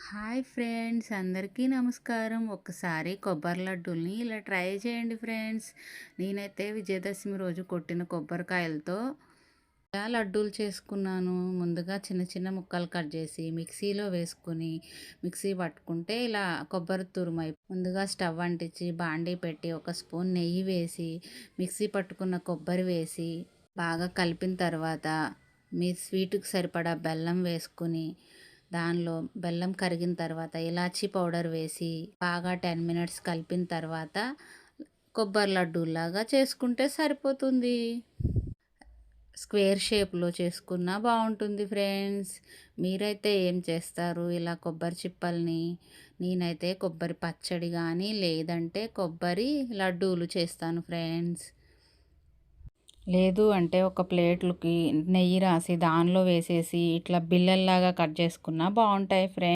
Hi friends, అందరికీ నమస్కారం. ఒక్కసారి కొబ్బరి లడ్డూల్ని ఇలా ట్రై చేయండి ఫ్రెండ్స్. నేనైతే విజయదశమి రోజు కొట్టిన కొబ్బరికాయలతో ఇలా లడ్డూలు చేసుకున్నాను. ముందుగా చిన్న చిన్న ముక్కలు కట్ చేసి మిక్సీలో వేసుకుని మిక్సీ పట్టుకుంటే ఇలా కొబ్బరి తురుమై ముందుగా స్టవ్ అంటించి బాండీ పెట్టి ఒక స్పూన్ నెయ్యి వేసి మిక్సీ పట్టుకున్న కొబ్బరి వేసి బాగా కలిపిన తర్వాత మీ స్వీటుకి సరిపడా బెల్లం వేసుకుని దానిలో బెల్లం కరిగిన తర్వాత ఇలాచీ పౌడర్ వేసి బాగా 10 మినిట్స్ కలిపిన తర్వాత కొబ్బరి లడ్డూలాగా చేసుకుంటే సరిపోతుంది. స్క్వేర్ షేప్లో చేసుకున్నా బాగుంటుంది ఫ్రెండ్స్. మీరైతే ఏం చేస్తారు ఇలా కొబ్బరి చిప్పల్ని? నేనైతే కొబ్బరి పచ్చడి కానీ లేదంటే కొబ్బరి లడ్డూలు చేస్తాను ఫ్రెండ్స్. లేదు అంటే ఒక ప్లేట్‌లోకి నెయ్యి రాసి దానిలో వేసేసి ఇట్లా బిళ్ళల్లాగా కట్ చేసుకున్నా బాగుంటాయి ఫ్రెండ్స్.